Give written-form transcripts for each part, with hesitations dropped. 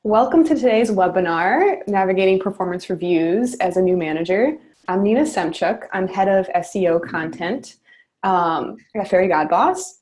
Welcome to today's webinar, Navigating Performance Reviews as a New Manager. I'm Nina Semchuk. I'm head of SEO content at Fairygodboss,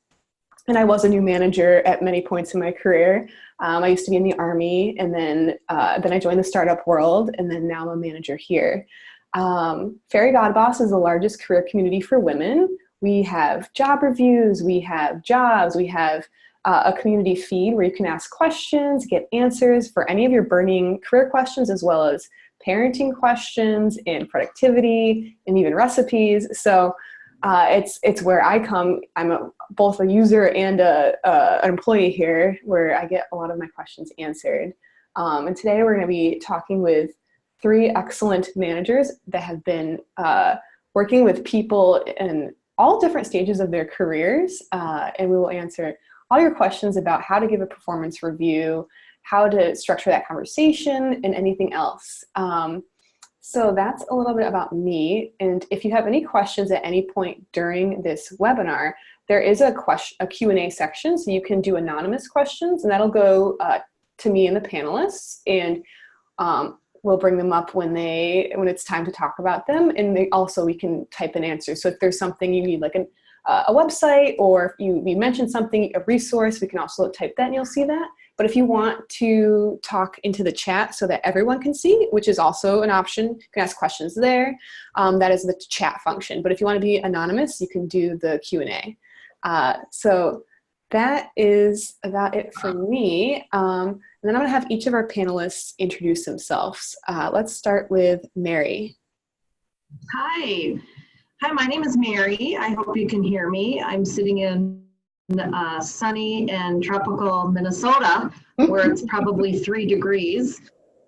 and I was a new manager at many points in my career. I used to be in the Army, and then I joined the startup world, and then now I'm a manager here. Fairygodboss is the largest career community for women. We have job reviews, we have jobs, we have a community feed where you can ask questions, get answers for any of your burning career questions, as well as parenting questions and productivity and even recipes. So it's where I come. I'm both a user and an employee here, where I get a lot of my questions answered. And today we're going to be talking with three excellent managers that have been working with people in all different stages of their careers, and we will answer all your questions about how to give a performance review, how to structure that conversation, and anything else. So that's a little bit about me. And if you have any questions at any point during this webinar, there is a Q&A section, so you can do anonymous questions, and that'll go to me and the panelists, and we'll bring them up when it's time to talk about them. And we can type in answers. So if there's something you need, like a website, or if we mentioned something, a resource, we can also type that and you'll see that. But if you want to talk into the chat so that everyone can see, which is also an option, you can ask questions there. That is the chat function. But if you want to be anonymous, you can do the Q&A. So that is about it for me. And then I'm going to have each of our panelists introduce themselves. Let's start with Mary. Hi. Hi, my name is Mary. I hope you can hear me. I'm sitting in sunny and tropical Minnesota, where it's probably 3 degrees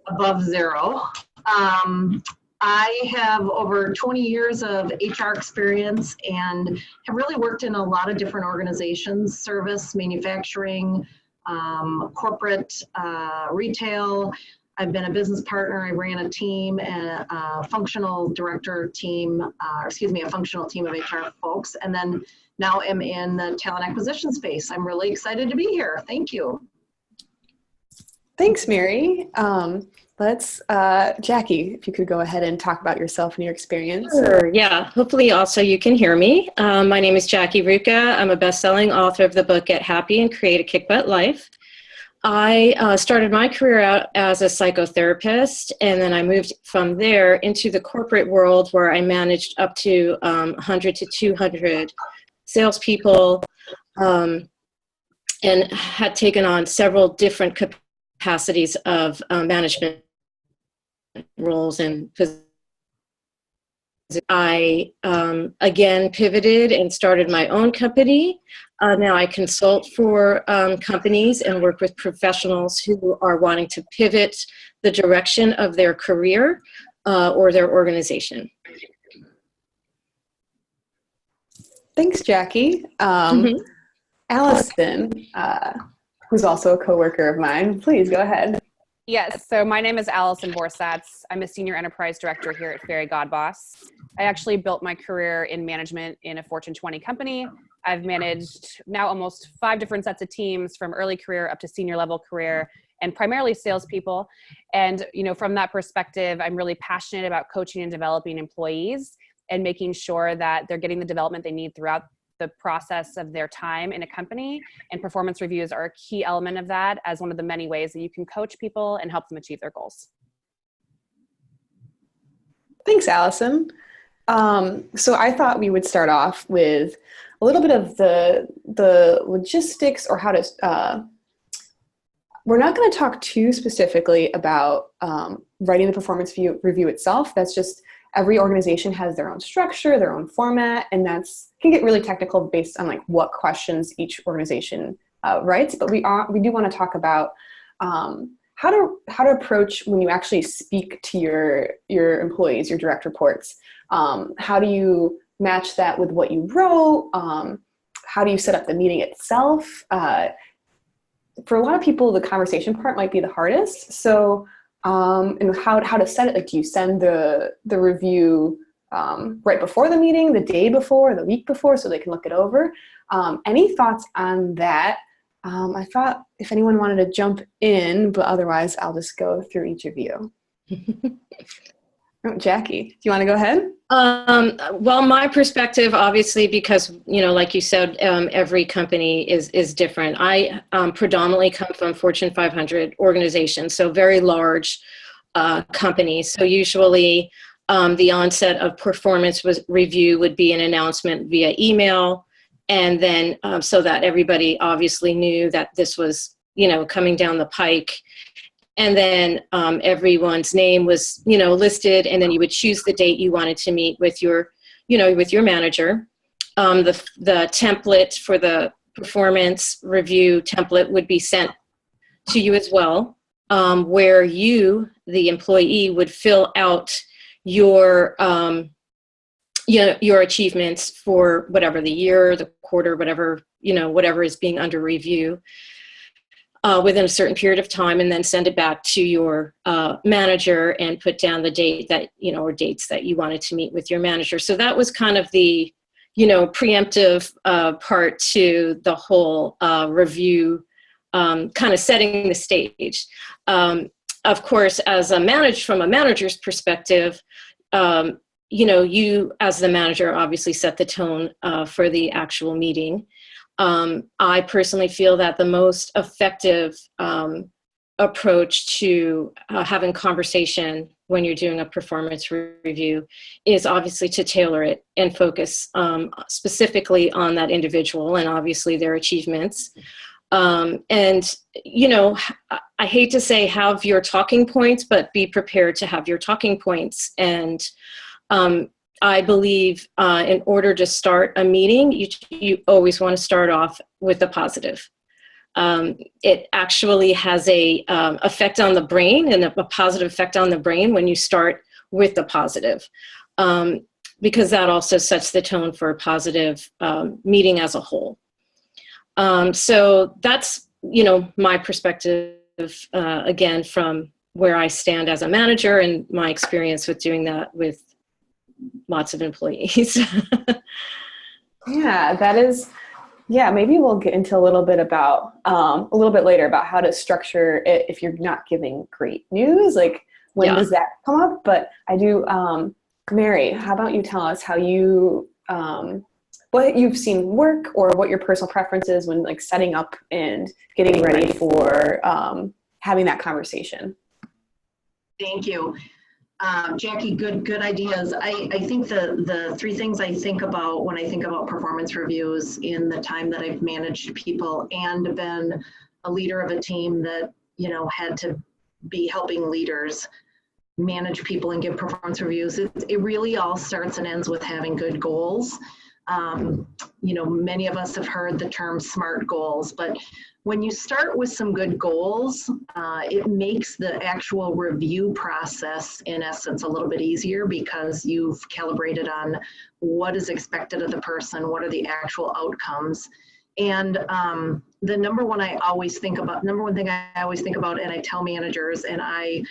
above zero. I have over 20 years of HR experience and have really worked in a lot of different organizations: service, manufacturing, corporate, retail. I've been a business partner. I ran a team and a functional director team, a functional team of HR folks, and then now I'm in the talent acquisition space. I'm really excited to be here. Thank you. Thanks, Mary. Jackie, if you could go ahead and talk about yourself and your experience. Sure, yeah. Hopefully also you can hear me. My name is Jackie Ruka. I'm a best-selling author of the book Get Happy and Create a Kick-Butt Life. I started my career out as a psychotherapist, and then I moved from there into the corporate world, where I managed up to 100 to 200 salespeople, and had taken on several different capacities of management roles and positions. I again pivoted and started my own company. Now I consult for companies and work with professionals who are wanting to pivot the direction of their career or their organization. Thanks, Jackie. Alison, who's also a coworker of mine, please go ahead. Yes, so my name is Alison Vorsatz. I'm a senior enterprise director here at Fairygodboss. I actually built my career in management in a Fortune 20 company. I've managed now almost 5 different sets of teams, from early career up to senior level career, and primarily salespeople. And from that perspective, I'm really passionate about coaching and developing employees and making sure that they're getting the development they need throughout the process of their time in a company. And performance reviews are a key element of that, as one of the many ways that you can coach people and help them achieve their goals. Thanks, Alison. So I thought we would start off with a little bit of the logistics, or how to, we're not going to talk too specifically about writing the performance review itself. That's just, every organization has their own structure, their own format, and can get really technical based on like what questions each organization writes. But we do want to talk about how to approach when you actually speak to your employees, your direct reports. How do you match that with what you wrote? How do you set up the meeting itself? For a lot of people, the conversation part might be the hardest. So, and how to set it. Like, do you send the review right before the meeting, the day before, the week before, so they can look it over? Any thoughts on that? I thought if anyone wanted to jump in, but otherwise I'll just go through each of you. Oh, Jackie, do you want to go ahead? Well, my perspective, obviously, because, like you said, every company is different. I predominantly come from Fortune 500 organizations, so very large companies. So usually the onset of performance review would be an announcement via email. And then so that everybody obviously knew that this was, coming down the pike. And then everyone's name was, listed, and then you would choose the date you wanted to meet with your, with your manager. The template for the performance review template would be sent to you as well, where you, the employee, would fill out your, your achievements for whatever the year, the quarter, whatever, whatever is being under review. Within a certain period of time, and then send it back to your manager and put down the date that, or dates that you wanted to meet with your manager. So that was kind of the, preemptive part to the whole review, kind of setting the stage. Of course, as from a manager's perspective, you as the manager obviously set the tone for the actual meeting. I personally feel that the most effective approach to having conversation when you're doing a performance review is obviously to tailor it and focus specifically on that individual and obviously their achievements. And, I hate to say have your talking points, but be prepared to have your talking points. And I believe in order to start a meeting, you always want to start off with the positive. It actually has a effect on the brain, and a positive effect on the brain when you start with the positive, because that also sets the tone for a positive meeting as a whole. So that's, my perspective, again, from where I stand as a manager and my experience with doing that with lots of employees. Yeah, that is, maybe we'll get into a little bit about, a little bit later about how to structure it if you're not giving great news, like when does that come up? But I do, Mary, how about you tell us how you, what you've seen work or what your personal preference is when like setting up and getting ready for having that conversation. Thank you. Jackie, good ideas. I think the three things I think about when I think about performance reviews in the time that I've managed people and been a leader of a team that, had to be helping leaders manage people and give performance reviews, it really all starts and ends with having good goals. Many of us have heard the term SMART goals, but when you start with some good goals, it makes the actual review process, in essence, a little bit easier because you've calibrated on what is expected of the person, what are the actual outcomes. And the number one thing I always think about, and I tell managers, and I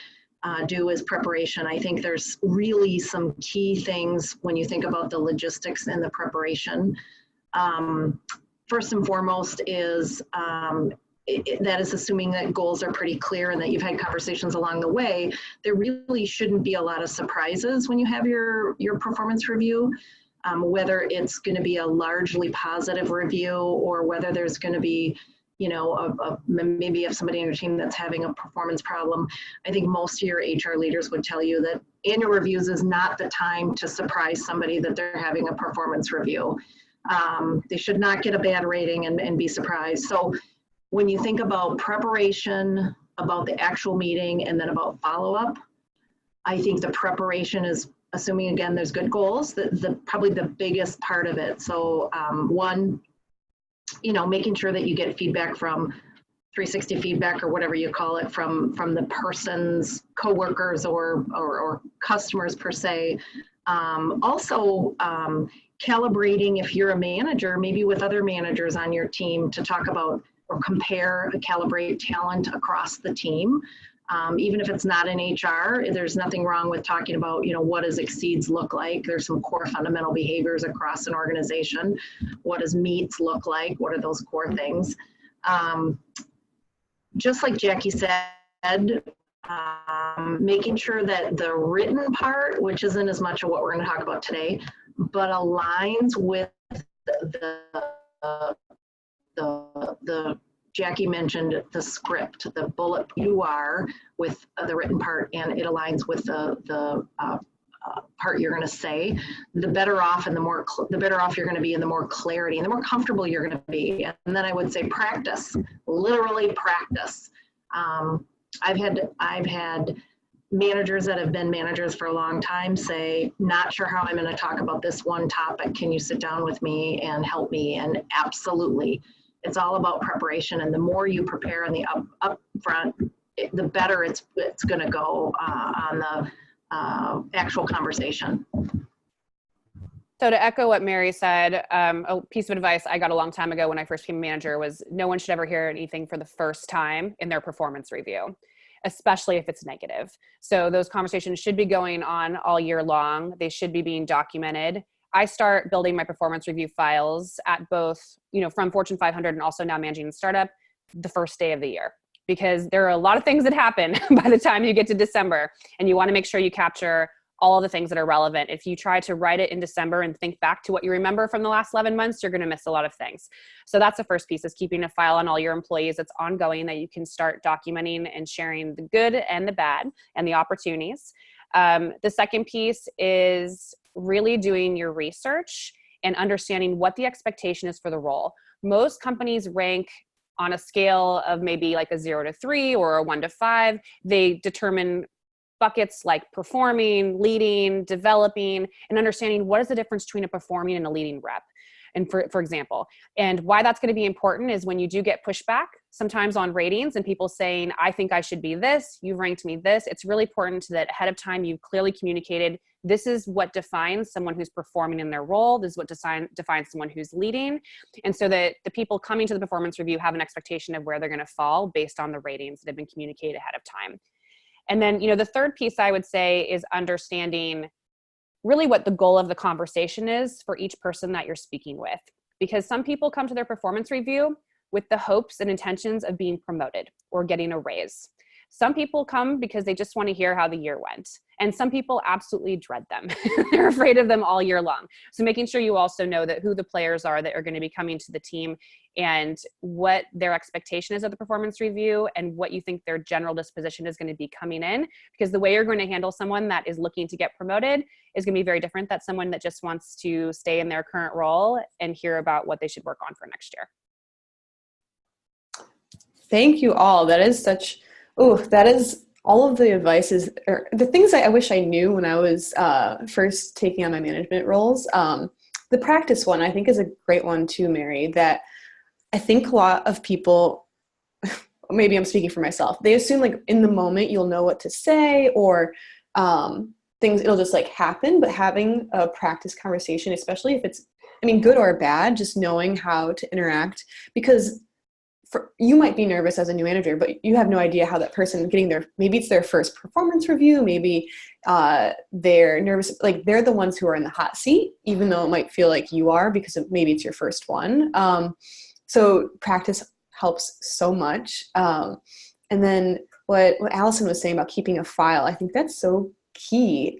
do is preparation. I think there's really some key things when you think about the logistics and the preparation. First and foremost is that is assuming that goals are pretty clear and that you've had conversations along the way. There really shouldn't be a lot of surprises when you have your performance review, whether it's going to be a largely positive review or whether there's going to be maybe if somebody on your team that's having a performance problem. I think most of your HR leaders would tell you that annual reviews is not the time to surprise somebody that they're having a performance review. They should not get a bad rating and be surprised. So when you think about preparation, about the actual meeting, and then about follow-up, I think the preparation is assuming, again, there's good goals, probably the biggest part of it. So one, making sure that you get feedback from 360 feedback or whatever you call it from the person's coworkers or customers per se. Also, calibrating if you're a manager, maybe with other managers on your team to talk about or compare, calibrate talent across the team. Even if it's not in HR, there's nothing wrong with talking about, what does exceeds look like? There's some core fundamental behaviors across an organization. What does meets look like? What are those core things? Just like Jackie said, making sure that the written part, which isn't as much of what we're going to talk about today, but aligns with the Jackie mentioned the script, the bullet you are with the written part, and it aligns with the part you're going to say. The better off and the better off you're going to be, and the more clarity and the more comfortable you're going to be. And then I would say practice, literally practice. I've had managers that have been managers for a long time say, not sure how I'm going to talk about this one topic. Can you sit down with me and help me? And absolutely, it's all about preparation. And the more you prepare in the up front, the better it's going to go on the actual conversation. So to echo what Mary said, a piece of advice I got a long time ago when I first became a manager was no one should ever hear anything for the first time in their performance review, especially if it's negative. So those conversations should be going on all year long. They should be being documented. I start building my performance review files at both, from Fortune 500 and also now managing a startup the first day of the year, because there are a lot of things that happen by the time you get to December, and you want to make sure you capture all of the things that are relevant. If you try to write it in December and think back to what you remember from the last 11 months, you're going to miss a lot of things. So that's the first piece, is keeping a file on all your employees that's ongoing, that you can start documenting and sharing the good and the bad and the opportunities. The second piece is really doing your research and understanding what the expectation is for the role. Most companies rank on a scale of maybe like a 0 to 3 or a 1 to 5. They determine buckets like performing, leading, developing, and understanding what is the difference between a performing and a leading rep. And for example, and why that's going to be important is when you do get pushback sometimes on ratings and people saying, I think I should be this, you've ranked me this. It's really important that ahead of time you've clearly communicated, this is what defines someone who's performing in their role. This is what defines someone who's leading. And so that the people coming to the performance review have an expectation of where they're going to fall based on the ratings that have been communicated ahead of time. And then, the third piece I would say is understanding really what the goal of the conversation is for each person that you're speaking with. Because some people come to their performance review with the hopes and intentions of being promoted or getting a raise. Some people come because they just want to hear how the year went. And some people absolutely dread them. They're afraid of them all year long. So making sure you also know that who the players are that are going to be coming to the team and what their expectation is of the performance review and what you think their general disposition is going to be coming in. Because the way you're going to handle someone that is looking to get promoted is going to be very different than someone that just wants to stay in their current role and hear about what they should work on for next year. Thank you all. That is that is all of the advice is the things I wish I knew when I was first taking on my management roles. The practice one, I think, is a great one too, Mary, that I think a lot of people, maybe I'm speaking for myself, they assume like in the moment you'll know what to say or things, it'll just like happen, but having a practice conversation, especially if it's, good or bad, just knowing how to interact, because you might be nervous as a new manager, but you have no idea how that person getting maybe it's their first performance review, maybe they're nervous, like they're the ones who are in the hot seat, even though it might feel like you are because maybe it's your first one. So practice helps so much. And then what Alison was saying about keeping a file, I think that's so key.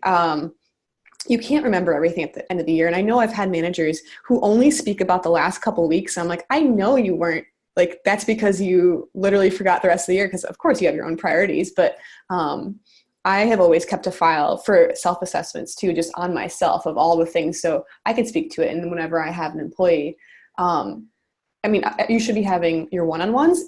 You can't remember everything at the end of the year. And I know I've had managers who only speak about the last couple of weeks. So I'm like, I know you weren't, like, that's because you literally forgot the rest of the year, because of course you have your own priorities. But I have always kept a file for self-assessments too, just on myself of all the things, so I can speak to it. And whenever I have an employee, you should be having your one-on-ones.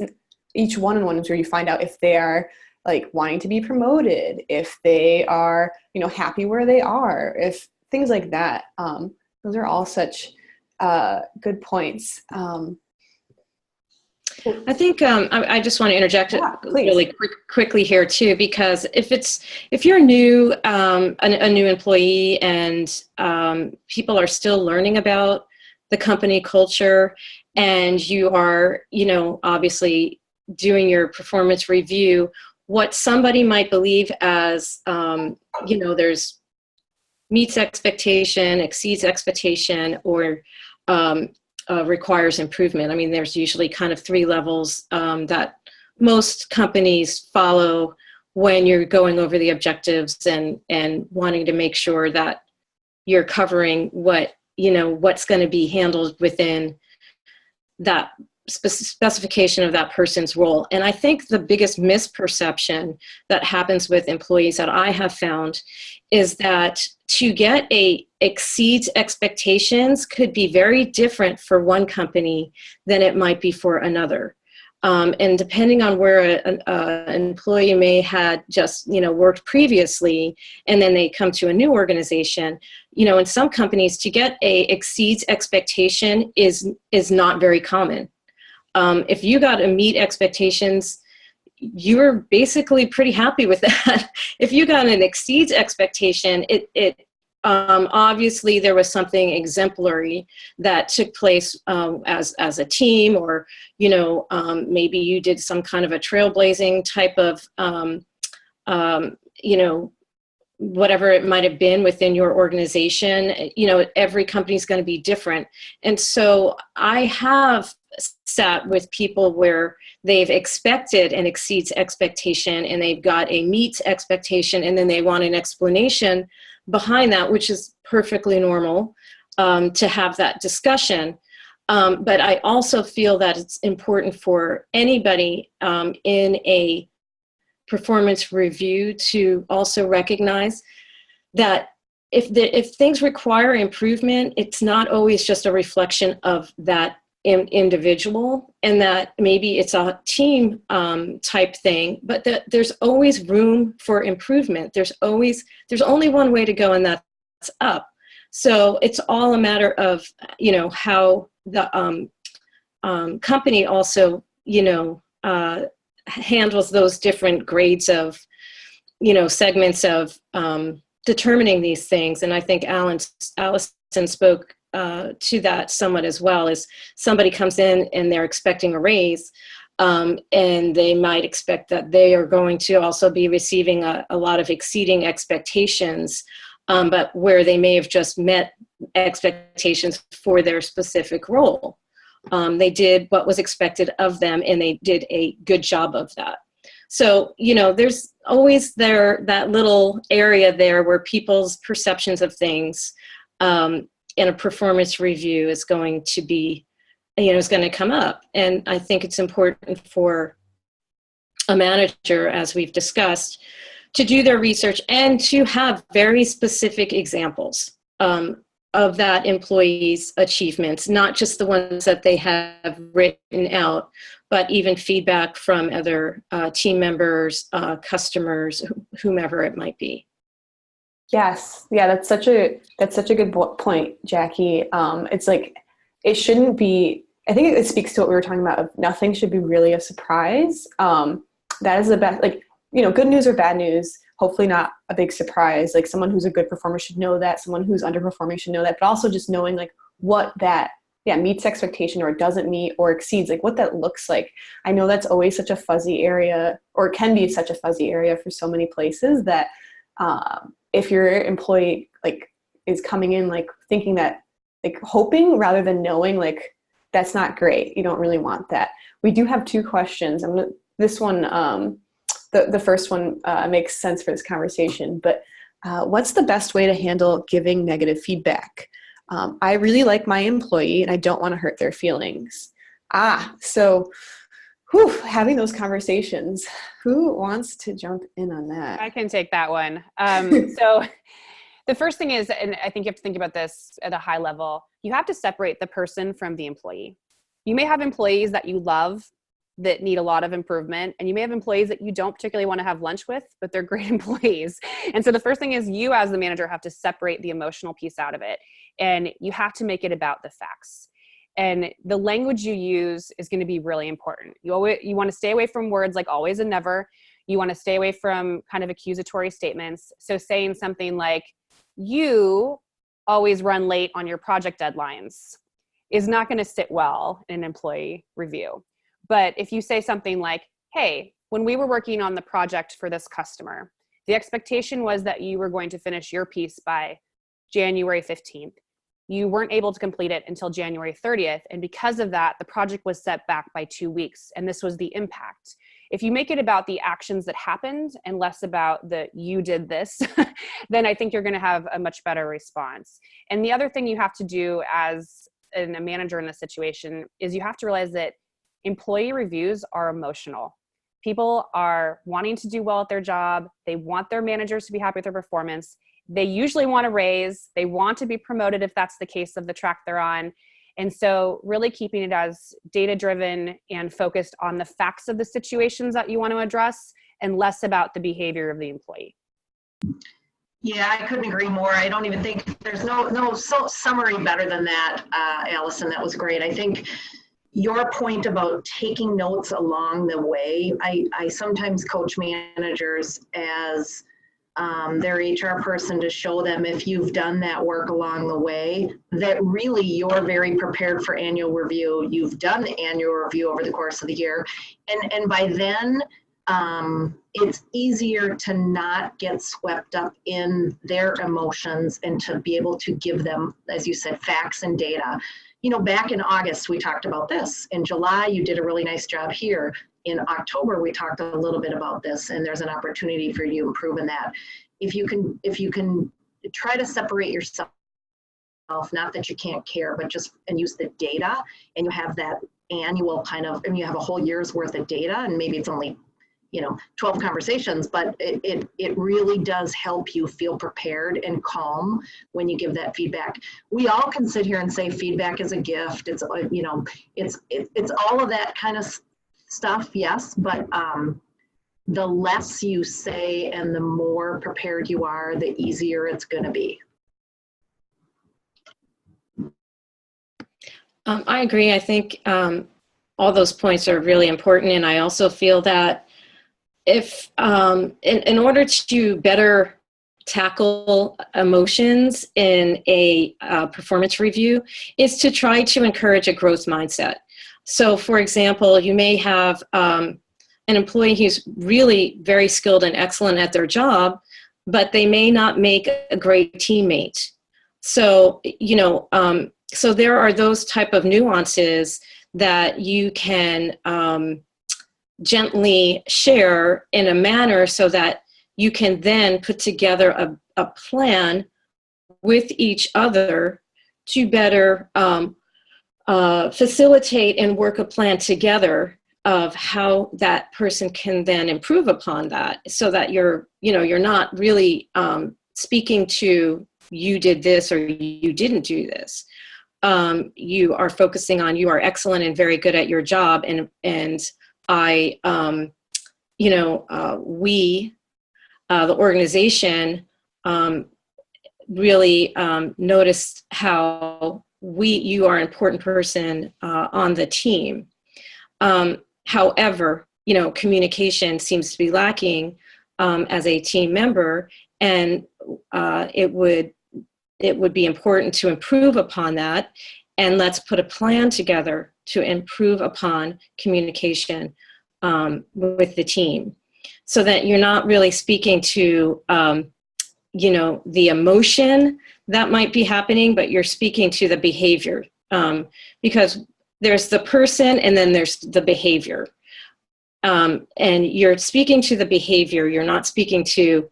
Each one-on-one is where you find out if they are like wanting to be promoted, if they are, happy where they are, if things like that. Those are all such good points. I think I just want to interject really quickly here too, because if you're new, a new employee, and people are still learning about the company culture, and you are, obviously doing your performance review, what somebody might believe as, there's meets expectation, exceeds expectation, or requires improvement. I mean, there's usually kind of 3 levels that most companies follow when you're going over the objectives and wanting to make sure that you're covering what, what's going to be handled within that specification of that person's role. And I think the biggest misperception that happens with employees that I have found is that to get a exceeds expectations could be very different for one company than it might be for another. And depending on where an employee may had just, worked previously, and then they come to a new organization, in some companies to get a exceeds expectation is not very common. If you got to meet expectations, you're basically pretty happy with that. If you got an exceeds expectation, obviously there was something exemplary that took place as a team, or maybe you did some kind of a trailblazing type of whatever it might have been within your organization. Every company is going to be different, and so I have sat with people where they've expected an exceeds expectation and they've got a meets expectation, and then they want an explanation behind that, which is perfectly normal to have that discussion. But I also feel that it's important for anybody in a performance review to also recognize that if things require improvement, it's not always just a reflection of that individual, and that maybe it's a team type thing, but that there's always room for improvement. There's only one way to go, and that's up. So it's all a matter of how the company also handles those different grades of segments of determining these things. And I think Alison spoke to that somewhat as well. As somebody comes in and they're expecting a raise, and they might expect that they are going to also be receiving a lot of exceeding expectations, but where they may have just met expectations for their specific role. They did what was expected of them, and they did a good job of that. So, there's always that little area there where people's perceptions of things in a performance review is going to be, is going to come up. And I think it's important for a manager, as we've discussed, to do their research and to have very specific examples of that employee's achievements, not just the ones that they have written out, but even feedback from other team members, customers, whomever it might be. Yes. Yeah, that's such a good point, Jackie. It's like, it shouldn't be, I think it speaks to what we were talking about, of nothing should be really a surprise. That is the best, good news or bad news, hopefully not a big surprise. Like, someone who's a good performer should know that, someone who's underperforming should know that, but also just knowing what that meets expectation or doesn't meet or exceeds, what that looks like. I know that's always such a fuzzy area, or can be such a fuzzy area for so many places, that if your employee is coming in thinking that, hoping rather than knowing, that's not great. You don't really want that. We do have 2 questions. This one, the first one makes sense for this conversation, but what's the best way to handle giving negative feedback? I really like my employee and I don't want to hurt their feelings. So having those conversations. Who wants to jump in on that? I can take that one. So the first thing is, and I think you have to think about this at a high level, you have to separate the person from the employee. You may have employees that you love that need a lot of improvement, and you may have employees that you don't particularly want to have lunch with, but they're great employees. And so the first thing is, you as the manager have to separate the emotional piece out of it, and you have to make it about the facts. And the language you use is going to be really important. You want to stay away from words like always and never. You want to stay away from kind of accusatory statements. So saying something like, you always run late on your project deadlines is not going to sit well in an employee review. But if you say something like, hey, when we were working on the project for this customer, the expectation was that you were going to finish your piece by January 15th. you weren't able to complete it until January 30th. And because of that, the project was set back by 2 weeks. And this was the impact. If you make it about the actions that happened and less about the you did this, then I think you're going to have a much better response. And the other thing you have to do as a manager in this situation is you have to realize that employee reviews are emotional. People are wanting to do well at their job. They want their managers to be happy with their performance. They usually want a raise. They want to be promoted if that's the case of the track they're on. And so really keeping it as data-driven and focused on the facts of the situations that you want to address and less about the behavior of the employee. Yeah, I couldn't agree more. I don't even think there's no summary better than that, Allison. That was great. I think your point about taking notes along the way, I sometimes coach managers as their HR person to show them, if you've done that work along the way, that really you're very prepared for annual review. You've done the annual review over the course of the year. And by then, it's easier to not get swept up in their emotions and to be able to give them, as you said, facts and data. You know, back in August, we talked about this. In July, you did a really nice job here. In October, we talked a little bit about this, and there's an opportunity for you to improve in that. If you can try to separate yourself, not that you can't care, but just, and use the data, and you have that annual kind of, and you have a whole year's worth of data, and maybe it's only, 12 conversations, but it really does help you feel prepared and calm when you give that feedback. We all can sit here and say feedback is a gift. It's, it's all of that kind of stuff, yes, but the less you say and the more prepared you are, the easier it's going to be. I agree. I think all those points are really important, and I also feel that if in order to better tackle emotions in a performance review is to try to encourage a growth mindset. So for example, you may have an employee who's really very skilled and excellent at their job, but they may not make a great teammate. So, so there are those type of nuances that you can gently share in a manner so that you can then put together a plan with each other to better facilitate and work a plan together of how that person can then improve upon that, so that you're not really speaking to you did this or you didn't do this. You are focusing on you are excellent and very good at your job, and I, we, the organization, really noticed how you are an important person on the team. However, communication seems to be lacking as a team member, and it would be important to improve upon that. And let's put a plan together to improve upon communication with the team, so that you're not really speaking to, the emotion that might be happening, but you're speaking to the behavior, because there's the person and then there's the behavior. And you're speaking to the behavior, you're not speaking to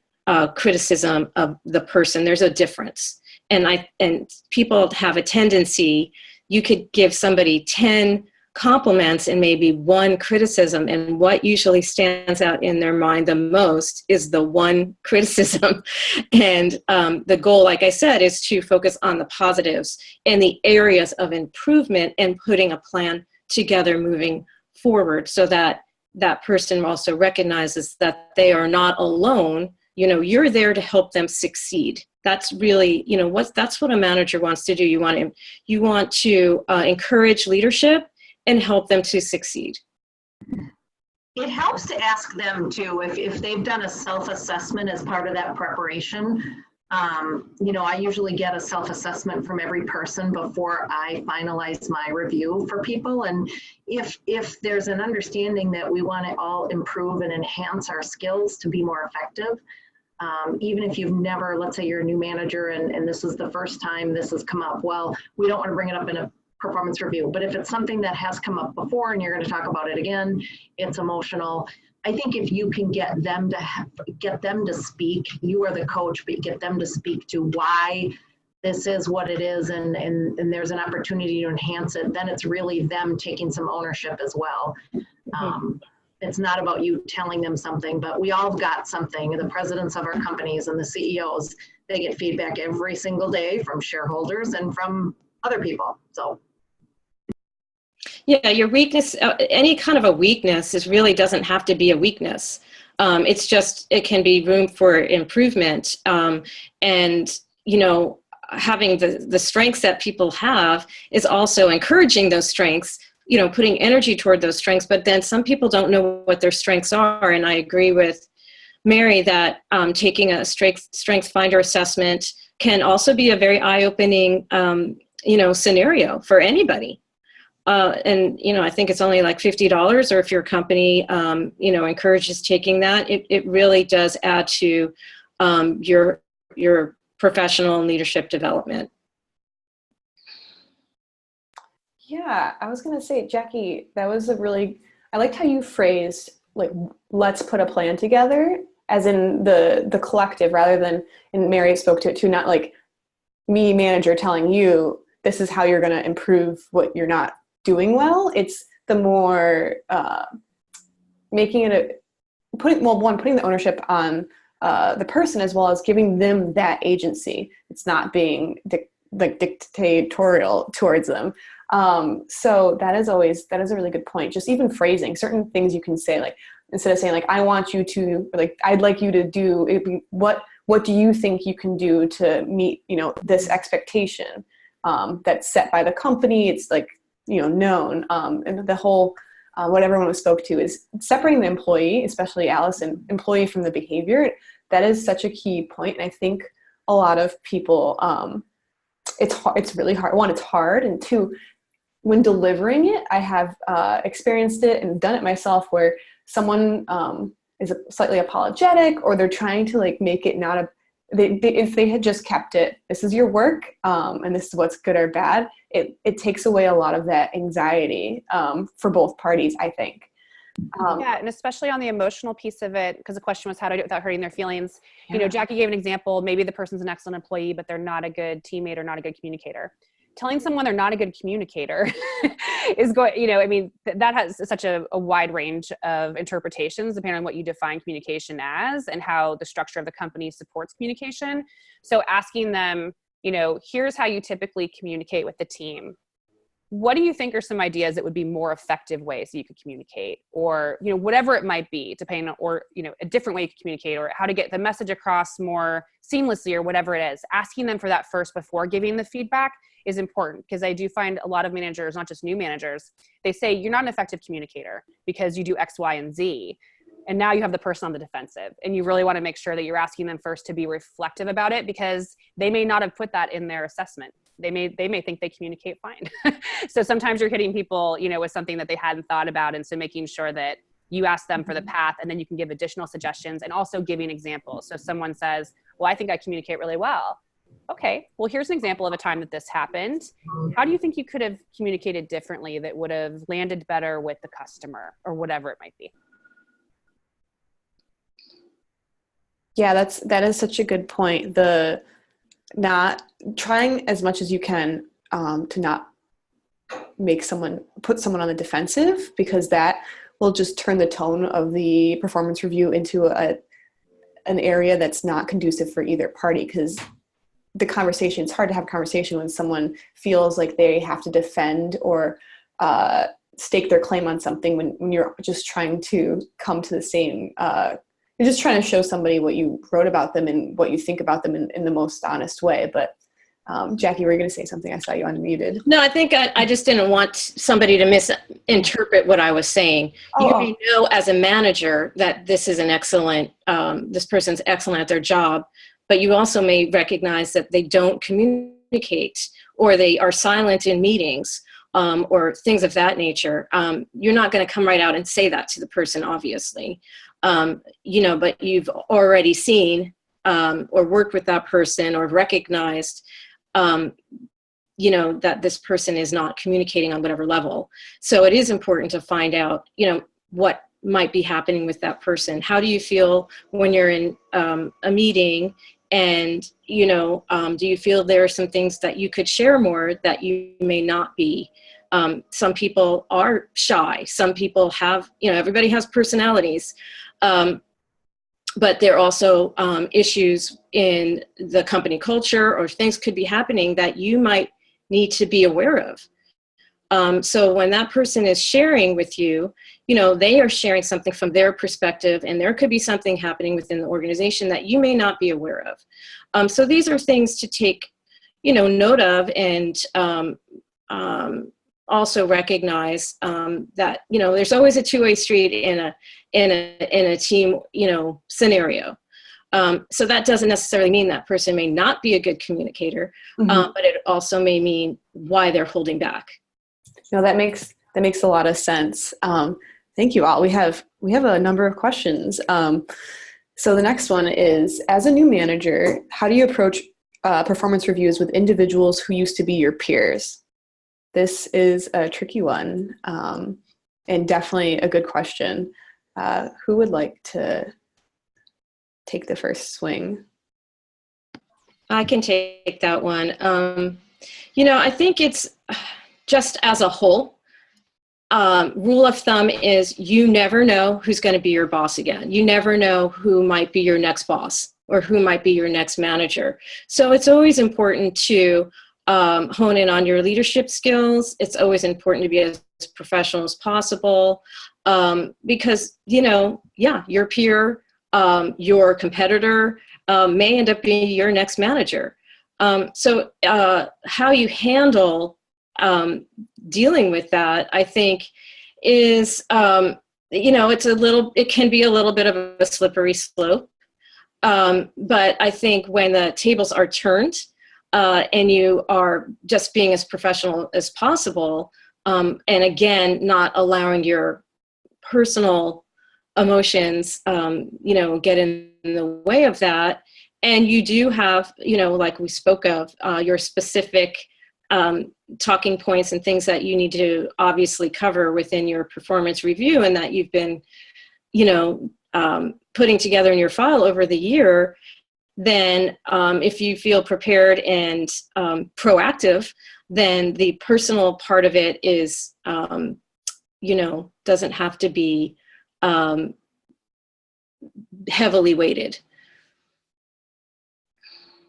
criticism of the person. There's a difference. And people have a tendency, you could give somebody 10 compliments and maybe one criticism, and what usually stands out in their mind the most is the one criticism. And the goal, like I said, is to focus on the positives and the areas of improvement and putting a plan together moving forward, so that that person also recognizes that they are not alone. You're there to help them succeed. That's really, that's what a manager wants to do. You want to encourage leadership and help them to succeed. It helps to ask them too, if they've done a self-assessment as part of that preparation. I usually get a self-assessment from every person before I finalize my review for people. And if there's an understanding that we want to all improve and enhance our skills to be more effective, Even if you've never, let's say you're a new manager and this is the first time this has come up, well, we don't want to bring it up in a performance review. But if it's something that has come up before and you're going to talk about it again, it's emotional. I think if you can get them to speak, you are the coach, but get them to speak to why this is what it is, and there's an opportunity to enhance it, then it's really them taking some ownership as well. It's not about you telling them something, but we all have got something. The presidents of our companies and the CEOs, they get feedback every single day from shareholders and from other people. So. Yeah, your weakness, any kind of a weakness really doesn't have to be a weakness. It's just, it can be room for improvement. And, having the strengths that people have is also encouraging those strengths, putting energy toward those strengths. But then some people don't know what their strengths are. And I agree with Mary that taking a strength finder assessment can also be a very eye-opening, scenario for anybody. And I think it's only like $50, or if your company, encourages taking that, it really does add to your professional and leadership development. Yeah, I was gonna say, Jackie, that was I liked how you phrased, like, let's put a plan together, as in the collective, rather than, and Mary spoke to it too, not like me, manager, telling you this is how you're gonna improve what you're not doing well. It's the more making it putting the ownership on the person, as well as giving them that agency. It's not being dictatorial towards them. So that is a really good point. Just even phrasing certain things you can say, like, instead of saying like, I want you to, like, I'd like you to do, what do you think you can do to meet, this expectation that's set by the company? It's like, known. And the whole, what everyone spoke to is separating the employee, especially Alison, employee from the behavior. That is such a key point. And I think a lot of people, it's really hard. One, it's hard. And two, when delivering it, I have experienced it and done it myself, where someone is slightly apologetic, or they're trying to like make it not a, if they had just kept it, this is your work, and this is what's good or bad, it takes away a lot of that anxiety for both parties, I think. Yeah, and especially on the emotional piece of it, because the question was how to do it without hurting their feelings. Yeah. Jackie gave an example. Maybe the person's an excellent employee, but they're not a good teammate or not a good communicator. Telling someone they're not a good communicator is going, that has such a wide range of interpretations depending on what you define communication as and how the structure of the company supports communication. So asking them, here's how you typically communicate with the team. What do you think are some ideas that would be more effective ways that you could communicate, or, whatever it might be, depending on, or, a different way you could communicate, or how to get the message across more seamlessly, or whatever it is. Asking them for that first before giving the feedback is important, because I do find a lot of managers, not just new managers, they say you're not an effective communicator because you do X, Y, and Z. And now you have the person on the defensive, and you really want to make sure that you're asking them first to be reflective about it, because they may not have put that in their assessment. They may think they communicate fine. So sometimes you're hitting people, with something that they hadn't thought about. And so making sure that you ask them for the path, and then you can give additional suggestions, and also giving examples. So if someone says, well, I think I communicate really well. Okay, well, here's an example of a time that this happened. How do you think you could have communicated differently that would have landed better with the customer, or whatever it might be? Yeah, that is such a good point. The not trying as much as you can to not put someone on the defensive, because that will just turn the tone of the performance review into an area that's not conducive for either party. Because it's hard to have a conversation when someone feels like they have to defend or stake their claim on something, when you're just trying to come to the same you're just trying to show somebody what you wrote about them and what you think about them in the most honest way. But Jackie, were you going to say something? I saw you unmuted. No, I think I just didn't want somebody to misinterpret what I was saying. You may know as a manager that this is an excellent, this person's excellent at their job, but you also may recognize that they don't communicate, or they are silent in meetings, or things of that nature. You're not going to come right out and say that to the person, obviously. But you've already seen or worked with that person or recognized, you know, that this person is not communicating on whatever level. So it is important to find out, you know, what might be happening with that person. How do you feel when you're in a meeting, and, you know, do you feel there are some things that you could share more that you may not be? Some people are shy. Some people have, you know, everybody has personalities. But there are also issues in the company culture, or things could be happening that you might need to be aware of. So when that person is sharing with you, you know, they are sharing something from their perspective, and there could be something happening within the organization that you may not be aware of. So these are things to take, you know, note of, and also recognize that, you know, there's always a two-way street in a team, you know, scenario. So that doesn't necessarily mean that person may not be a good communicator, but it also may mean why they're holding back. No, that makes a lot of sense. Thank you all. We have a number of questions. So the next one is, as a new manager, how do you approach performance reviews with individuals who used to be your peers? This is a tricky one, and definitely a good question. Who would like to take the first swing? I can take that one. You know, I think it's just as a whole, rule of thumb is you never know who's going to be your boss again. You never know who might be your next boss or who might be your next manager. So it's always important to hone in on your leadership skills. It's always important to be as professional as possible, because, you know, yeah, your peer, your competitor may end up being your next manager. So how you handle dealing with that, I think, is, you know, it can be a little bit of a slippery slope. But I think when the tables are turned, and you are just being as professional as possible, and again, not allowing your personal emotions, you know, get in the way of that. And you do have, you know, like we spoke of, your specific talking points and things that you need to obviously cover within your performance review, and that you've been, you know, putting together in your file over the year. Then if you feel prepared and proactive, then the personal part of it is, you know, doesn't have to be heavily weighted.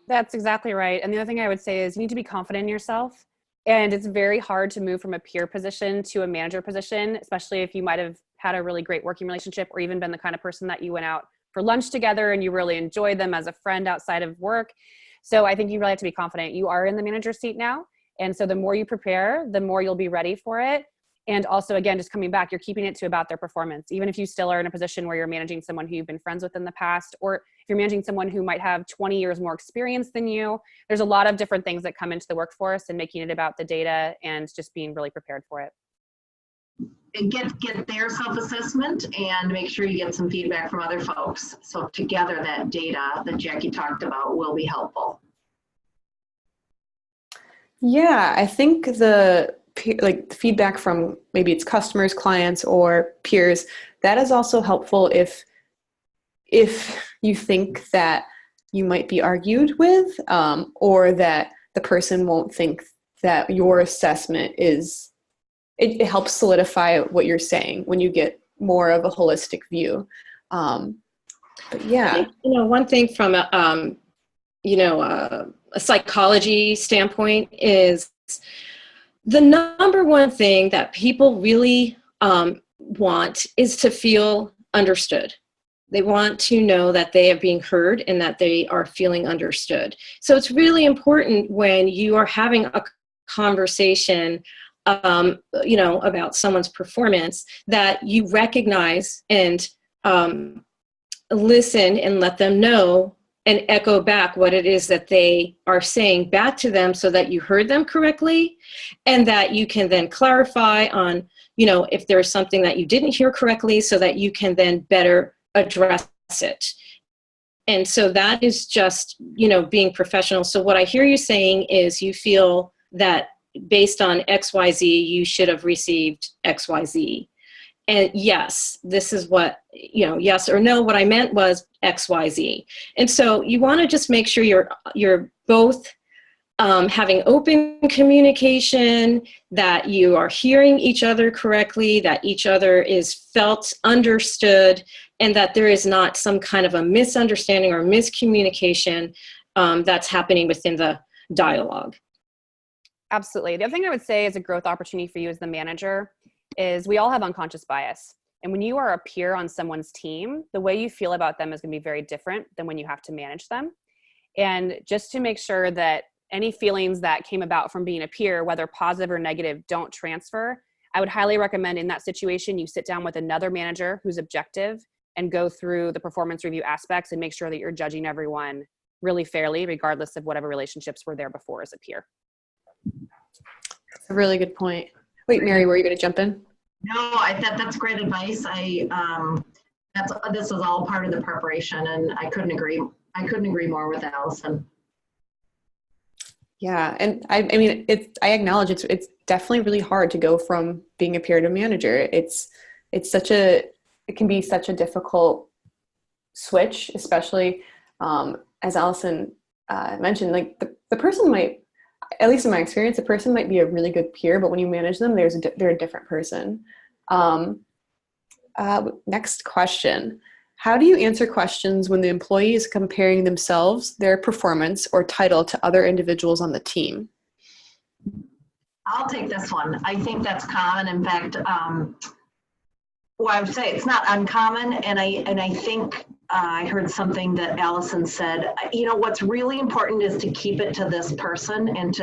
That's exactly right. And the other thing I would say is you need to be confident in yourself. And it's very hard to move from a peer position to a manager position, especially if you might have had a really great working relationship, or even been the kind of person that you went out for lunch together and you really enjoyed them as a friend outside of work. So I think you really have to be confident. You are in the manager seat now. And so the more you prepare, the more you'll be ready for it. And also, again, just coming back, you're keeping it to about their performance. Even if you still are in a position where you're managing someone who you've been friends with in the past, or if you're managing someone who might have 20 years more experience than you, there's a lot of different things that come into the workforce, and making it about the data and just being really prepared for it. And get their self-assessment, and make sure you get some feedback from other folks. So together, that data that Jackie talked about will be helpful. Yeah, I think the feedback from maybe it's customers, clients, or peers, that is also helpful if you think that you might be argued with, or that the person won't think that your assessment is, it helps solidify what you're saying when you get more of a holistic view. But yeah. I think, you know, one thing from you know, a psychology standpoint is the number one thing that people really want is to feel understood. They want to know that they are being heard and that they are feeling understood. So it's really important when you are having a conversation, you know, about someone's performance, that you recognize and listen and let them know and echo back what it is that they are saying back to them, so that you heard them correctly, and that you can then clarify on, you know, if there's something that you didn't hear correctly, so that you can then better address it. And so that is just, being professional. So what I hear you saying is you feel that based on XYZ, you should have received XYZ. And yes, this is what, yes or no, what I meant was XYZ. And so you want to just make sure you're both having open communication, that you are hearing each other correctly, that each other is felt understood, and that there is not some kind of a misunderstanding or miscommunication that's happening within the dialogue. Absolutely. The other thing I would say is a growth opportunity for you as the manager is we all have unconscious bias. And when you are a peer on someone's team, the way you feel about them is going to be very different than when you have to manage them. And just to make sure that any feelings that came about from being a peer, whether positive or negative, don't transfer, I would highly recommend in that situation, you sit down with another manager who's objective and go through the performance review aspects and make sure that you're judging everyone really fairly, regardless of whatever relationships were there before as a peer. That's a really good point. Wait, Mary, were you going to jump in? No, that's great advice. This is all part of the preparation, and I couldn't agree more with Alison. Yeah, and I mean, I acknowledge it's definitely really hard to go from being a peer to manager. It can be such a difficult switch, especially as Alison mentioned. Like the person might, at least in my experience, a person might be a really good peer, but when you manage them, they're a different person. Next question. How do you answer questions when the employee is comparing themselves, their performance, or title to other individuals on the team? I'll take this one. I think that's common. In fact, I would say it's not uncommon, and I think I heard something that Alison said. What's really important is to keep it to this person, and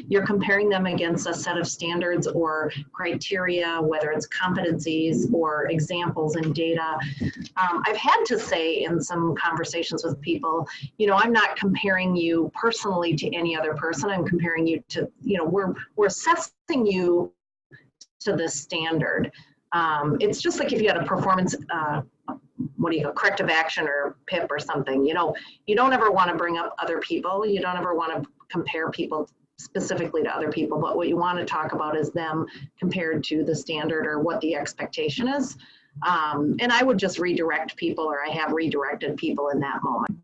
you're comparing them against a set of standards or criteria, whether it's competencies or examples and data. I've had to say in some conversations with people, I'm not comparing you personally to any other person. I'm comparing you to, we're assessing you to this standard. It's just like if you had a performance, corrective action or PIP or something, you don't ever want to bring up other people. You don't ever want to compare people specifically to other people, but what you want to talk about is them compared to the standard or what the expectation is. And I would just redirect people, or I have redirected people in that moment.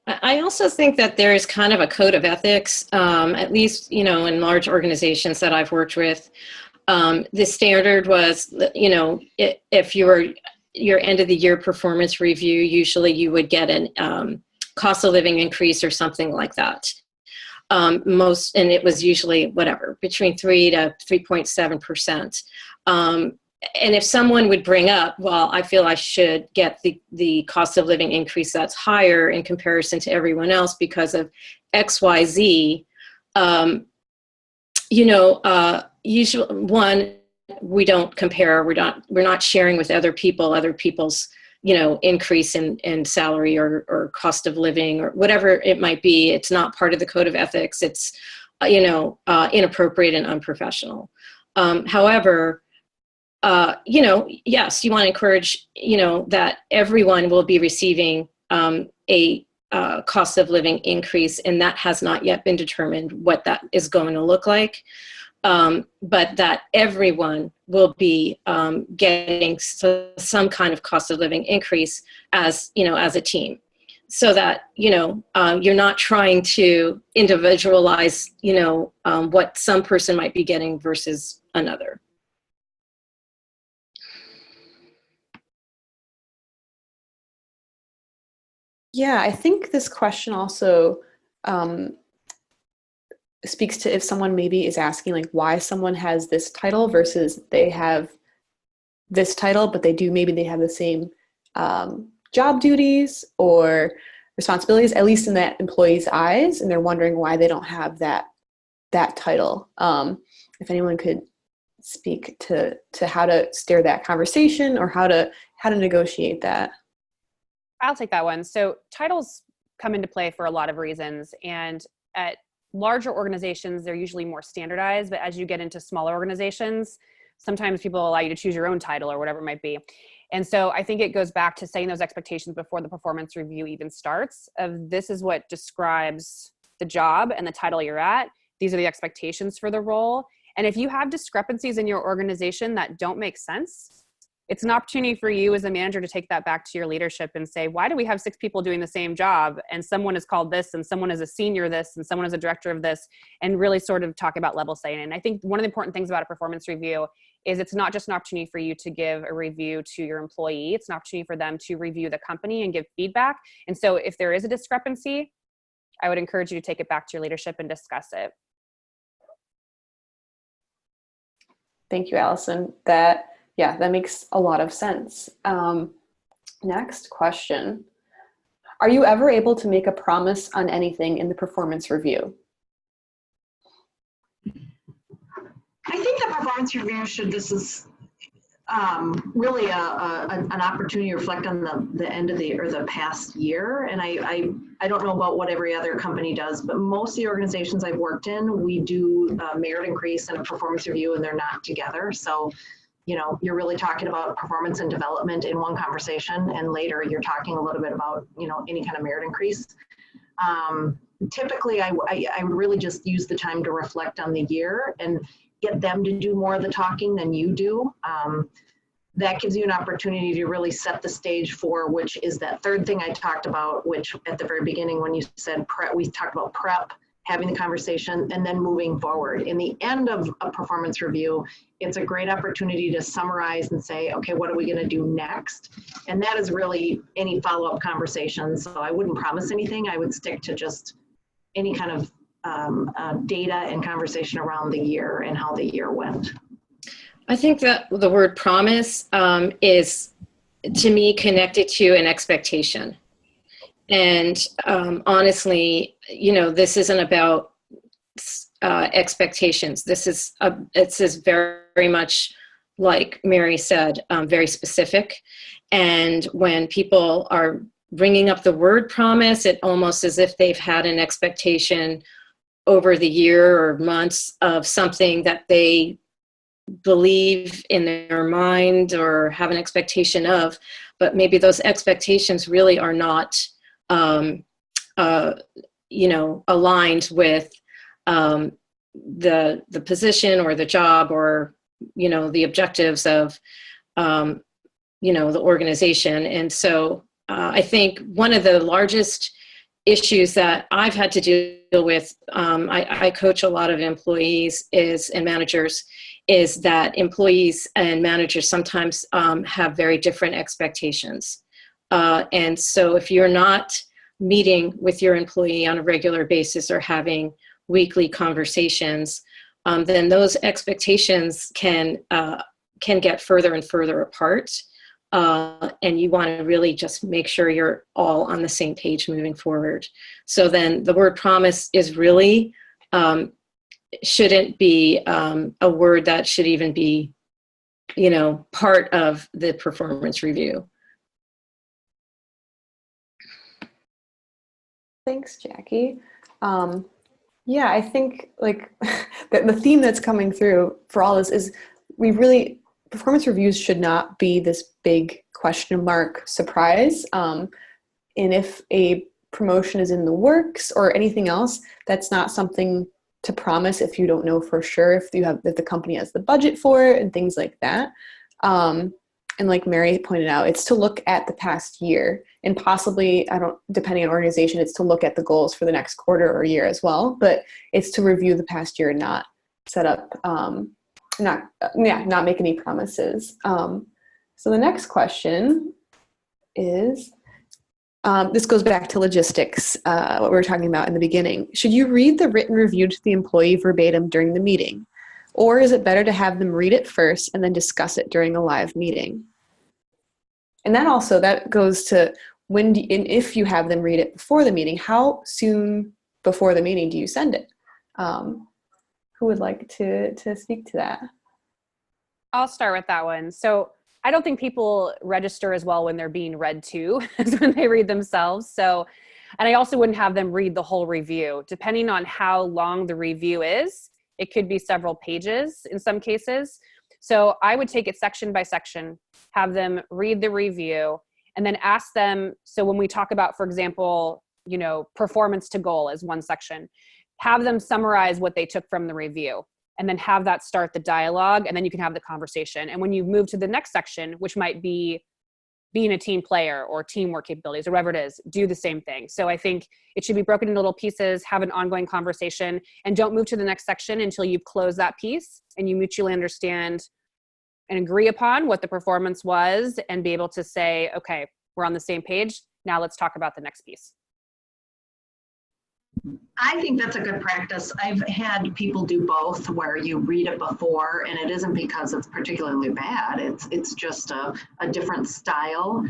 I also think that there is kind of a code of ethics, at least, in large organizations that I've worked with. The standard was, if your end of the year performance review, usually you would get an cost of living increase or something like that. And it was usually between 3 to 3.7%. And if someone would bring up, well, I feel I should get the cost of living increase that's higher in comparison to everyone else because of XYZ, usually we don't compare. We're not sharing with other people's increase in salary or cost of living or whatever it might be. It's not part of the code of ethics. It's inappropriate and unprofessional. However, yes, you want to encourage that everyone will be receiving a cost of living increase, and that has not yet been determined what that is going to look like. But that everyone will be getting some kind of cost of living increase as a team, so that you're not trying to individualize what some person might be getting versus another. Yeah, I think this question also speaks to if someone maybe is asking like why someone has this title versus they have this title, but maybe they have the same job duties or responsibilities, at least in that employee's eyes, and they're wondering why they don't have that title. If anyone could speak to how to steer that conversation or how to negotiate that. I'll take that one. So titles come into play for a lot of reasons, and at larger organizations, they're usually more standardized, but as you get into smaller organizations, sometimes people allow you to choose your own title or whatever it might be. And so I think it goes back to setting those expectations before the performance review even starts of this is what describes the job and the title you're at. These are the expectations for the role. And if you have discrepancies in your organization that don't make sense, it's an opportunity for you as a manager to take that back to your leadership and say, why do we have 6 people doing the same job? And someone is called this, and someone is a senior this, and someone is a director of this, and really sort of talk about level setting. And I think one of the important things about a performance review is it's not just an opportunity for you to give a review to your employee. It's an opportunity for them to review the company and give feedback. And so if there is a discrepancy, I would encourage you to take it back to your leadership and discuss it. Thank you, Allison. That makes a lot of sense. Next question. Are you ever able to make a promise on anything in the performance review? I think the performance review this is really an opportunity to reflect on the end of the past year. And I don't know about what every other company does, but most of the organizations I've worked in, we do a merit increase and a performance review, and they're not together. So, you're really talking about performance and development in one conversation, and later you're talking a little bit about, any kind of merit increase. Typically, I really just use the time to reflect on the year and get them to do more of the talking than you do. That gives you an opportunity to really set the stage for, which is that third thing I talked about, which at the very beginning when you said prep, we talked about prep, having the conversation, and then moving forward. In the end of a performance review, it's a great opportunity to summarize and say, okay, what are we going to do next? And that is really any follow-up conversations. So I wouldn't promise anything. I would stick to just any kind of data and conversation around the year and how the year went. I think that the word promise is, to me, connected to an expectation. And honestly, this isn't about expectations. It's very much, like Mary said, very specific. And when people are bringing up the word promise, it almost as if they've had an expectation over the year or months of something that they believe in their mind or have an expectation of, but maybe those expectations really are not, aligned with the position or the job or, the objectives of, the organization. And so I think one of the largest issues that I've had to deal with, I coach a lot of employees and managers, is that employees and managers sometimes have very different expectations. And so if you're not meeting with your employee on a regular basis or having weekly conversations, then those expectations can get further and further apart. And you want to really just make sure you're all on the same page moving forward. So then the word promise is really, shouldn't be a word that should even be, part of the performance review. Thanks, Jackie. I think the theme that's coming through for all this is performance reviews should not be this big question mark surprise. And if a promotion is in the works or anything else, that's not something to promise if you don't know for sure if the company has the budget for it and things like that. And like Mary pointed out, it's to look at the past year and possibly, depending on organization, it's to look at the goals for the next quarter or year as well. But it's to review the past year and not set up, not make any promises. So the next question is, this goes back to logistics, what we were talking about in the beginning. Should you read the written review to the employee verbatim during the meeting? Or is it better to have them read it first and then discuss it during a live meeting? And that goes to if you have them read it before the meeting, how soon before the meeting do you send it? Who would like to speak to that? I'll start with that one. So I don't think people register as well when they're being read to as when they read themselves. So, and I also wouldn't have them read the whole review. Depending on how long the review is, it could be several pages in some cases. So I would take it section by section, have them read the review, and then ask them. So when we talk about, for example, performance to goal is one section, have them summarize what they took from the review, and then have that start the dialogue, and then you can have the conversation. And when you move to the next section, which might be being a team player or teamwork capabilities or whatever it is, do the same thing. So I think it should be broken into little pieces, have an ongoing conversation, and don't move to the next section until you've closed that piece and you mutually understand and agree upon what the performance was, and be able to say, okay, we're on the same page. Now let's talk about the next piece. I think that's a good practice. I've had people do both, where you read it before, and it isn't because it's particularly bad. It's just a different style.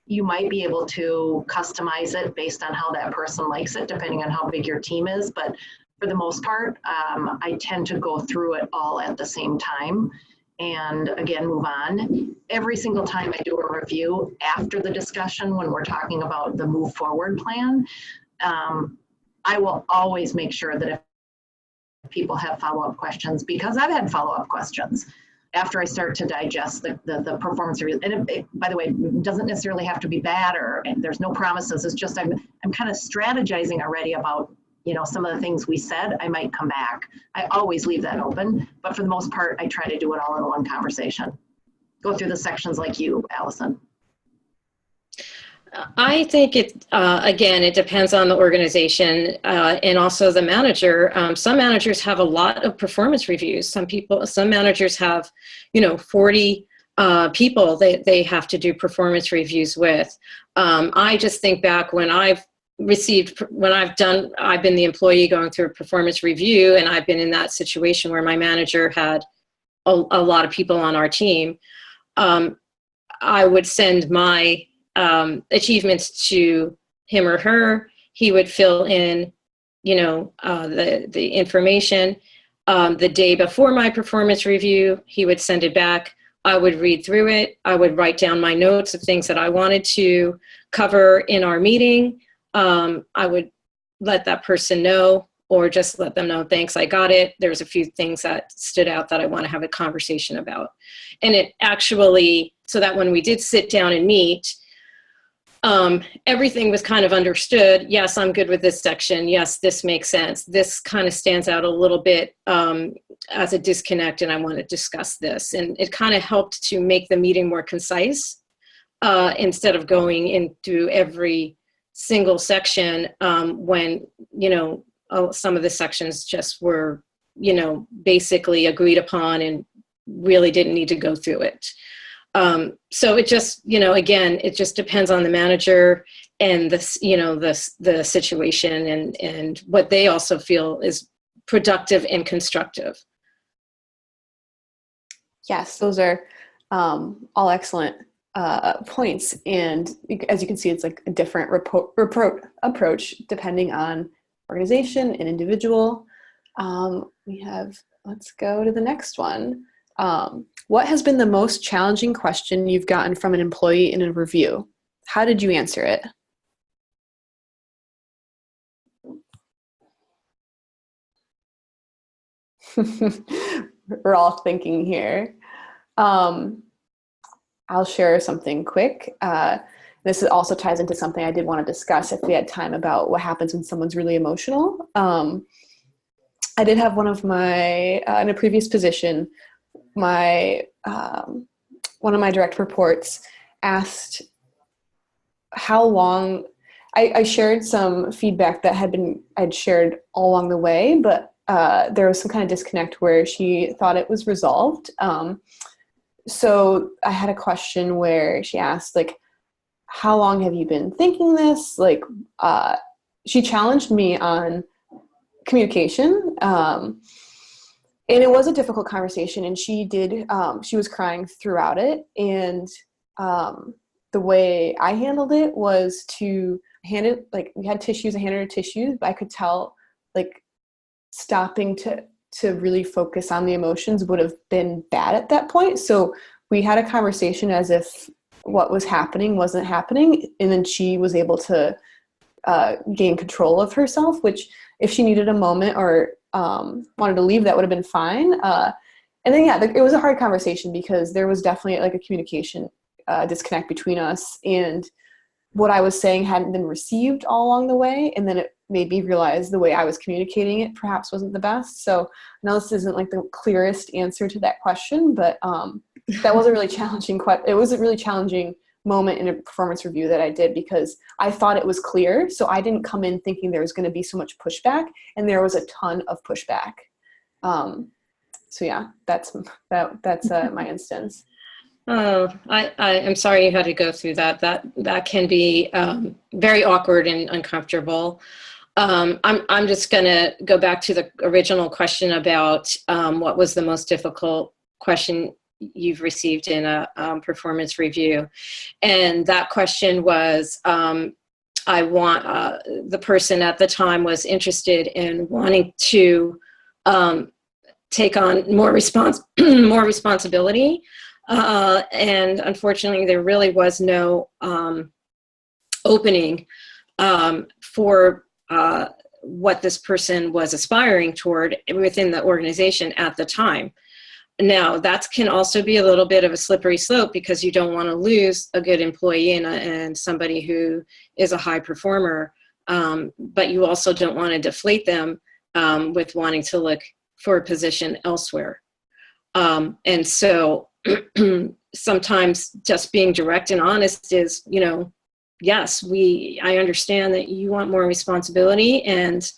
You might be able to customize it based on how that person likes it, depending on how big your team is. But for the most part, I tend to go through it all at the same time and again, move on. Every single time I do a review after the discussion, when we're talking about the move forward plan, I will always make sure that if people have follow-up questions, because I've had follow-up questions after I start to digest the performance review. And it, by the way, it doesn't necessarily have to be bad, or there's no promises. It's just I'm kind of strategizing already about, some of the things we said. I might come back. I always leave that open, but for the most part, I try to do it all in one conversation. Go through the sections like you, Allison. I think again, it depends on the organization and also the manager. Some managers have a lot of performance reviews. Some managers have, 40 people they have to do performance reviews with. I just think back when I've been the employee going through a performance review, and I've been in that situation where my manager had a lot of people on our team. I would send my achievements to him or her. He would fill in, the information. The day before my performance review, he would send it back. I would read through it. I would write down my notes of things that I wanted to cover in our meeting. I would let that person know, or just let them know, thanks, I got it. There's a few things that stood out that I want to have a conversation about. And it actually, so that when we did sit down and meet, everything was kind of understood. Yes, I'm good with this section. Yes, this makes sense. This kind of stands out a little bit as a disconnect, and I want to discuss this. And it kind of helped to make the meeting more concise instead of going into every single section when, some of the sections just were, basically agreed upon and really didn't need to go through it. So it just, again, it just depends on the manager and the situation and what they also feel is productive and constructive. Yes, those are all excellent points. And as you can see, it's like a different approach depending on organization and individual. Let's go to the next one. What has been the most challenging question you've gotten from an employee in a review? How did you answer it? We're all thinking here. I'll share something quick. This also ties into something I did want to discuss if we had time, about what happens when someone's really emotional. I did have one of my, in a previous position, one of my direct reports asked how long, I shared some feedback that I'd shared all along the way, but there was some kind of disconnect where she thought it was resolved. So I had a question where she asked, how long have you been thinking this? She challenged me on communication. And it was a difficult conversation, and she was crying throughout it. And the way I handled it was to hand it, we had tissues, I handed her tissues, but I could tell, stopping to really focus on the emotions would have been bad at that point. So we had a conversation as if what was happening wasn't happening. And then she was able to gain control of herself, which if she needed a moment or wanted to leave, that would have been fine. And then, yeah, it was a hard conversation because there was definitely like a communication disconnect between us, and what I was saying hadn't been received all along the way. And then it made me realize the way I was communicating it perhaps wasn't the best. So now this isn't like the clearest answer to that question, but that was a really challenging it was a really challenging moment in a performance review that I did, because I thought it was clear. So I didn't come in thinking there was going to be so much pushback, and there was a ton of pushback. So yeah, that's my instance. Oh, I am sorry you had to go through that. That can be very awkward and uncomfortable. I'm just going to go back to the original question about what was the most difficult question you've received in a performance review. And that question was, the person at the time was interested in wanting to take on more responsibility. And unfortunately, there really was no opening for what this person was aspiring toward within the organization at the time. Now, that can also be a little bit of a slippery slope, because you don't want to lose a good employee and somebody who is a high performer, but you also don't want to deflate them with wanting to look for a position elsewhere. And so sometimes just being direct and honest is, yes, I understand that you want more responsibility, and,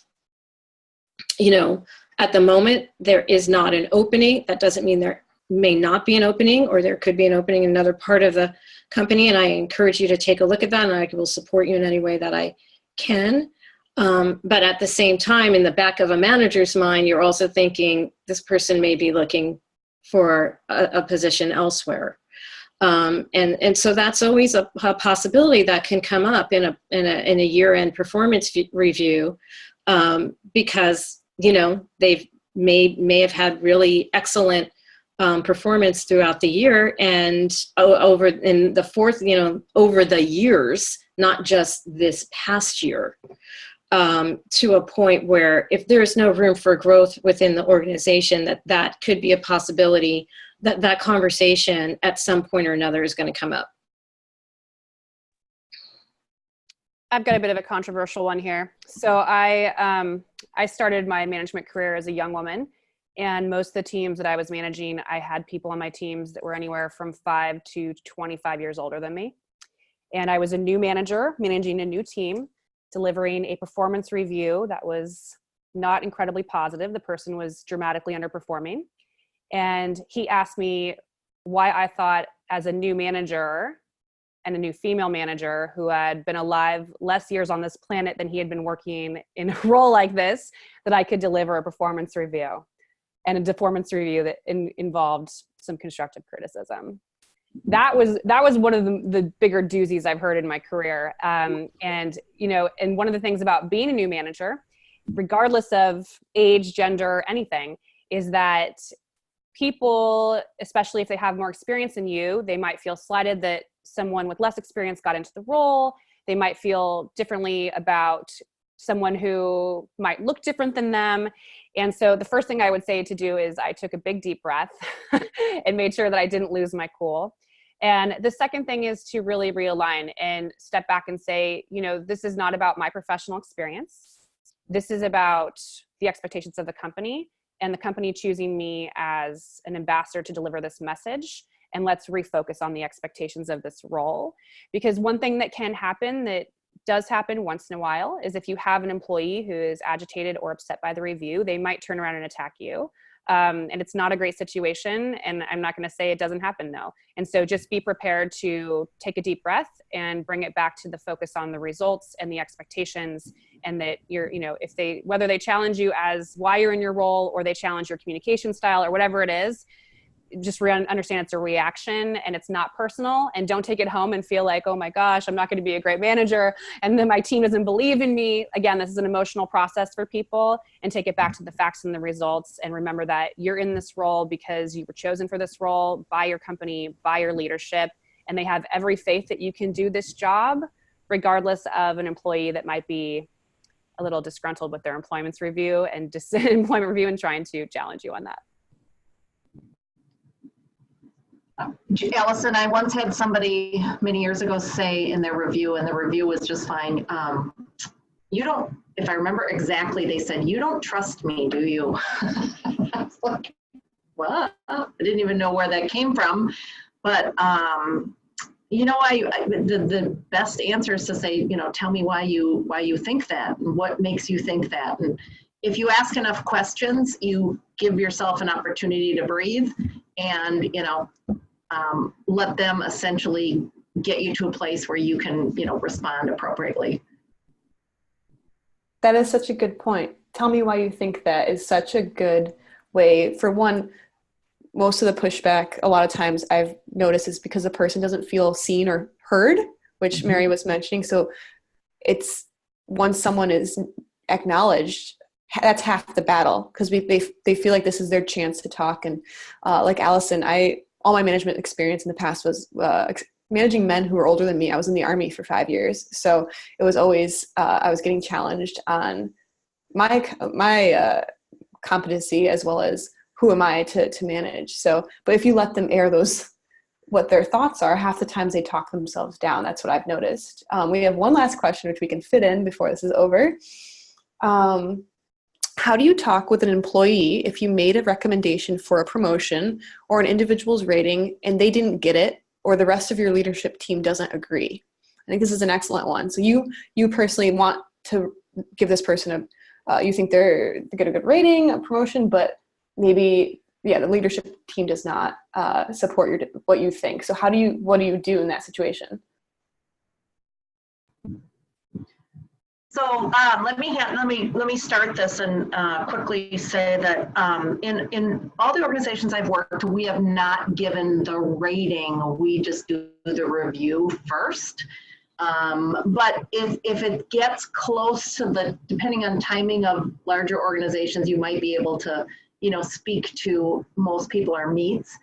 at the moment there is not an opening. That doesn't mean there may not be an opening, or there could be an opening in another part of the company. And I encourage you to take a look at that, and I will support you in any way that I can. But at the same time, in the back of a manager's mind, you're also thinking this person may be looking for a position elsewhere. And so that's always a possibility that can come up in a year-end performance review, because, they've may have had really excellent performance throughout the year, and over the years, not just this past year. To a point where if there's no room for growth within the organization, that could be a possibility, that conversation at some point or another is going to come up. I've got a bit of a controversial one here. So I started my management career as a young woman, and most of the teams that I was managing, I had people on my teams that were anywhere from 5 to 25 years older than me. And I was a new manager managing a new team, delivering a performance review that was not incredibly positive. The person was dramatically underperforming. And he asked me why I thought, as a new manager and a new female manager who had been alive less years on this planet than he had been working in a role like this, that I could deliver a performance review, and a performance review that involved some constructive criticism. That was one of the bigger doozies I've heard in my career. And one of the things about being a new manager, regardless of age, gender, anything, is that people, especially if they have more experience than you, they might feel slighted that someone with less experience got into the role. They might feel differently about someone who might look different than them. And so the first thing I would say to do is I took a big deep breath and made sure that I didn't lose my cool. And the second thing is to really realign and step back and say, this is not about my professional experience. This is about the expectations of the company, and the company choosing me as an ambassador to deliver this message. And let's refocus on the expectations of this role. Because one thing that can happen, that does happen once in a while, is if you have an employee who is agitated or upset by the review, they might turn around and attack you. And it's not a great situation. And I'm not going to say it doesn't happen, though. And so just be prepared to take a deep breath and bring it back to the focus on the results and the expectations. And that whether they challenge you as why you're in your role, or they challenge your communication style, or whatever it is, just understand it's a reaction and it's not personal. And don't take it home and feel like, oh my gosh, I'm not going to be a great manager, and then my team doesn't believe in me. Again, this is an emotional process for people, and take it back to the facts and the results. And remember that you're in this role because you were chosen for this role by your company, by your leadership, and they have every faith that you can do this job, regardless of an employee that might be a little disgruntled with their employment review and trying to challenge you on that. Allison, I once had somebody many years ago say in their review, and the review was just fine, you don't, if I remember exactly, they said, "You don't trust me, do you?" I was like, well, I didn't even know where that came from. But, the best answer is to say, tell me why you think that and what makes you think that. And if you ask enough questions, you give yourself an opportunity to breathe and, let them essentially get you to a place where you can, respond appropriately. That is such a good point. Tell me why you think that is such a good way. For one, most of the pushback, a lot of times I've noticed, is because the person doesn't feel seen or heard, which Mary was mentioning. So it's once someone is acknowledged, that's half the battle, because they feel like this is their chance to talk. And like Allison, all my management experience in the past was managing men who were older than me. I was in the Army for 5 years. So it was always, I was getting challenged on my competency as well as who am I to manage. So, but if you let them air what their thoughts are, half the times they talk themselves down. That's what I've noticed. We have one last question, which we can fit in before this is over. How do you talk with an employee if you made a recommendation for a promotion or an individual's rating and they didn't get it, or the rest of your leadership team doesn't agree? I think this is an excellent one. So you personally want to give this person you think they get a good rating, a promotion, but maybe, the leadership team does not support what you think. So what do you do in that situation? So let me start this and quickly say that in all the organizations I've worked, we have not given the rating. We just do the review first. But if it gets close to depending on timing of larger organizations, you might be able to, speak to most people or meets.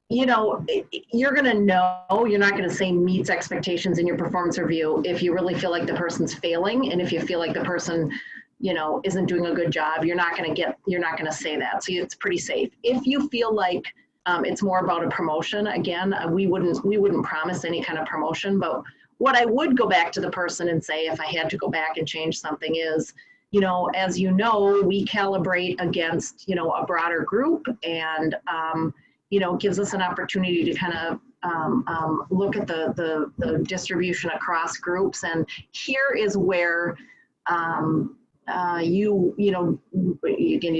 You're going to know, you're not going to say meets expectations in your performance review if you really feel like the person's failing. And if you feel like the person, isn't doing a good job, you're not going to say that. So it's pretty safe. If you feel like it's more about a promotion, again, we wouldn't promise any kind of promotion, but what I would go back to the person and say, if I had to go back and change something, is, as we calibrate against, a broader group, and, gives us an opportunity to kind of look at the distribution across groups. And here is where again, you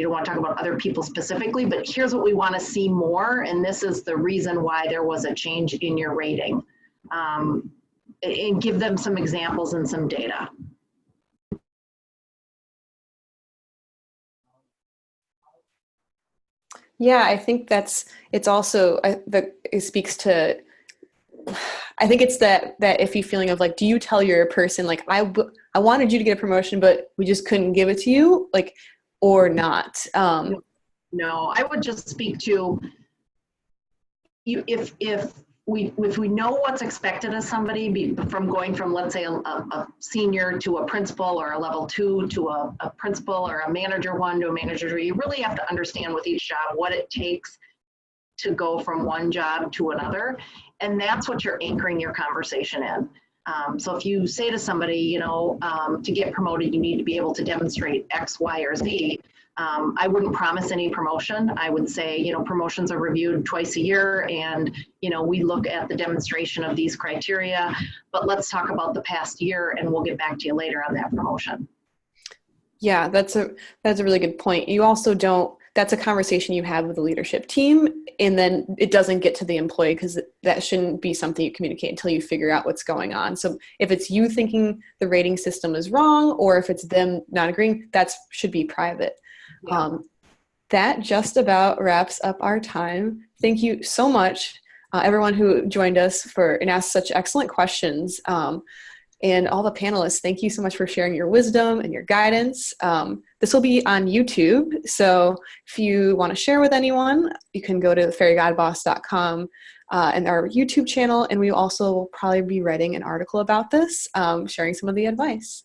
don't want to talk about other people specifically, but here's what we want to see more. And this is the reason why there was a change in your rating. And give them some examples and some data. Yeah, I think it also, it speaks to, I think it's that iffy feeling of like, do you tell your person, like, I wanted you to get a promotion, but we just couldn't give it to you, like, or not? No, I would just speak to you if we know what's expected of somebody from going from, let's say, a senior to a principal, or a level 2 to a principal, or a manager 1 to a manager 2, you really have to understand with each job what it takes to go from one job to another. And that's what you're anchoring your conversation in. So if you say to somebody, to get promoted, you need to be able to demonstrate X, Y, or Z. I wouldn't promise any promotion. I would say, promotions are reviewed twice a year, and, we look at the demonstration of these criteria, but let's talk about the past year and we'll get back to you later on that promotion. Yeah, that's a really good point. You also that's a conversation you have with the leadership team, and then it doesn't get to the employee, because that shouldn't be something you communicate until you figure out what's going on. So if it's you thinking the rating system is wrong, or if it's them not agreeing, that should be private. Yeah. That just about wraps up our time. Thank you so much, everyone who joined us and asked such excellent questions. And all the panelists, thank you so much for sharing your wisdom and your guidance. This will be on YouTube, so if you want to share with anyone, you can go to fairygodboss.com and our YouTube channel, and we also will probably be writing an article about this, sharing some of the advice.